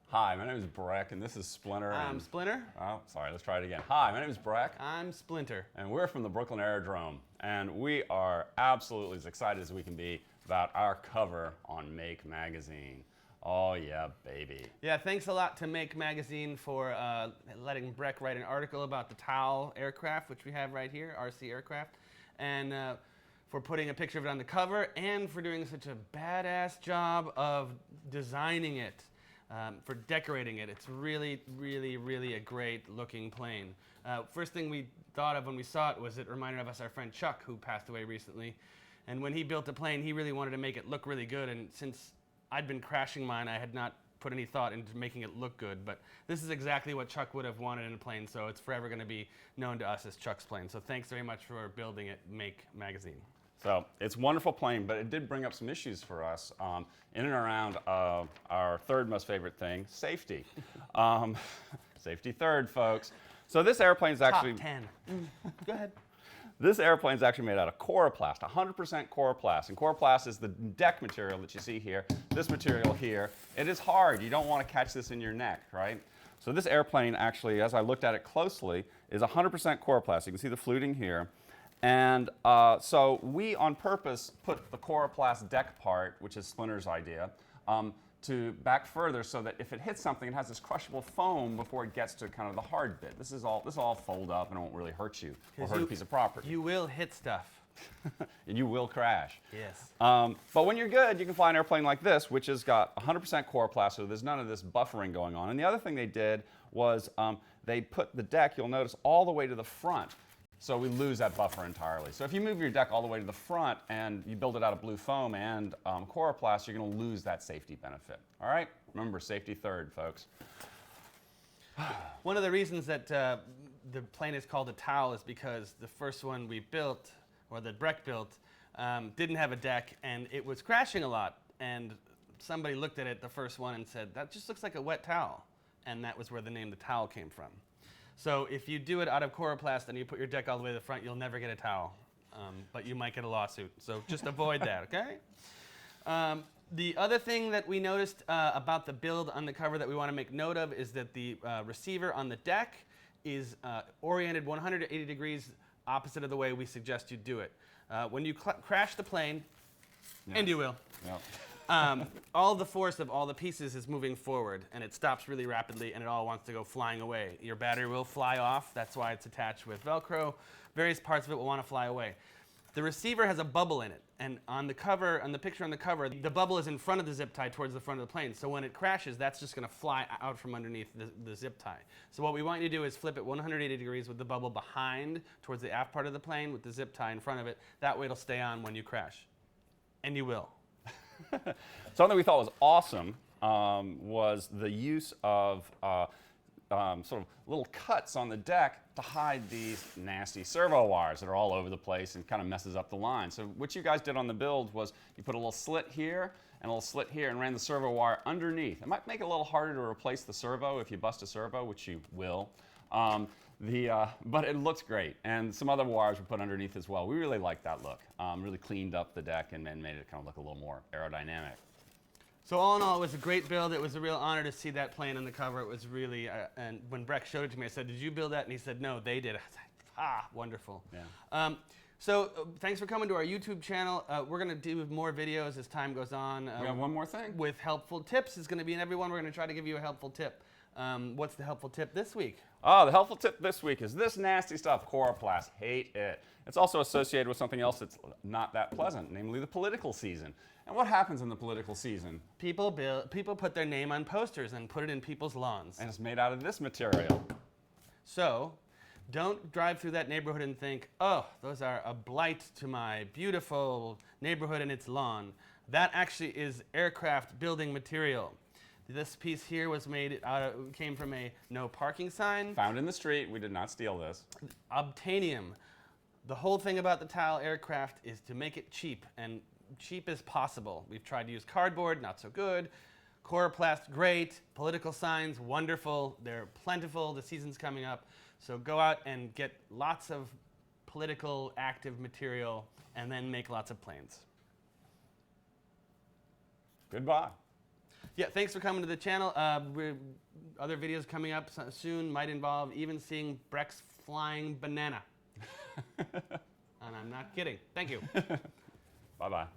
Hi, my name is Breck, and this is Splinter. I'm Splinter. Oh, sorry, let's try it again. Hi, my name is Breck. I'm Splinter. And we're from the Brooklyn Aerodrome, and we are absolutely as excited as we can be about our cover on Make Magazine. Oh yeah, baby. Yeah, thanks a lot to Make Magazine for letting Breck write an article about the Tau aircraft, which we have right here, RC aircraft, and for putting a picture of it on the cover, and for doing such a badass job of designing it, for decorating it. It's really, really, really a great looking plane. First thing we thought of when we saw it was it reminded us of our friend Chuck, who passed away recently. And when he built a plane, he really wanted to make it look really good, and since I'd been crashing mine, I had not put any thought into making it look good, but this is exactly what Chuck would have wanted in a plane, so it's forever going to be known to us as Chuck's plane. So thanks very much for building it, Make Magazine. So it's a wonderful plane, but it did bring up some issues for us in and around our third most favorite thing, safety. Safety third, folks. So this airplane is actually... Top 10. Go ahead. This airplane is actually made out of coroplast, 100% coroplast. And coroplast is the deck material that you see here. This material here, it is hard. You don't want to catch this in your neck, right? So this airplane actually, as I looked at it closely, is 100% coroplast. You can see the fluting here. And so we, on purpose, put the coroplast deck part, which is Splinter's idea, to back further so that if it hits something, it has this crushable foam before it gets to kind of the hard bit. This will all fold up and it won't really hurt you or hurt a piece of property. You will hit stuff. And you will crash. Yes. But when you're good, you can fly an airplane like this, which has got 100% coroplast, so there's none of this buffering going on. And the other thing they did was they put the deck, you'll notice, all the way to the front. So we lose that buffer entirely. So if you move your deck all the way to the front and you build it out of blue foam and coroplast, you're going to lose that safety benefit. All right? Remember, safety third, folks. One of the reasons that the plane is called a Tau is because the first one we built, or that Breck built, didn't have a deck, and it was crashing a lot. And somebody looked at it, the first one, and said, that just looks like a wet towel. And that was where the name the Tau came from. So if you do it out of coroplast and you put your deck all the way to the front, you'll never get a towel, but you might get a lawsuit. So just avoid that, okay? The other thing that we noticed about the build on the cover that we want to make note of is that the receiver on the deck is oriented 180 degrees opposite of the way we suggest you do it. When you crash the plane, and you will, all the force of all the pieces is moving forward, and it stops really rapidly, and it all wants to go flying away. Your battery will fly off. That's why it's attached with Velcro. Various parts of it will want to fly away. The receiver has a bubble in it, and on the cover, on the picture on the cover, the bubble is in front of the zip tie towards the front of the plane. So when it crashes, that's just going to fly out from underneath the zip tie. So what we want you to do is flip it 180 degrees with the bubble behind towards the aft part of the plane with the zip tie in front of it. That way it'll stay on when you crash. And you will. Something we thought was awesome was the use of sort of little cuts on the deck to hide these nasty servo wires that are all over the place and kind of messes up the line. So what you guys did on the build was you put a little slit here and a little slit here and ran the servo wire underneath. It might make it a little harder to replace the servo if you bust a servo, which you will. But it looks great, and some other wires were put underneath as well. We really liked that look. Really cleaned up the deck and made it kind of look a little more aerodynamic. So all in all, it was a great build. It was a real honor to see that plane on the cover. It was really, and when Breck showed it to me, I said, "Did you build that?" And he said, "No, they did." I was like, wonderful. Yeah. So thanks for coming to our YouTube channel. We're going to do more videos as time goes on. We have one more thing. With helpful tips. It's going to be in every one. We're going to try to give you a helpful tip. What's the helpful tip this week? Oh, the helpful tip this week is this nasty stuff, coroplast. Hate it. It's also associated with something else that's not that pleasant, namely the political season. And what happens in the political season? People put their name on posters and put it in people's lawns. And it's made out of this material. So don't drive through that neighborhood and think, oh, those are a blight to my beautiful neighborhood and its lawn. That actually is aircraft building material. This piece here was made came from a no parking sign. Found in the street. We did not steal this. Obtainium. The whole thing about the Tau aircraft is to make it cheap, and cheap as possible. We've tried to use cardboard, not so good. Coroplast, great. Political signs, wonderful. They're plentiful. The season's coming up. So go out and get lots of political active material and then make lots of planes. Goodbye. Yeah, thanks for coming to the channel. Other videos coming up soon might involve even seeing Breck's flying banana. And I'm not kidding. Thank you. Bye-bye.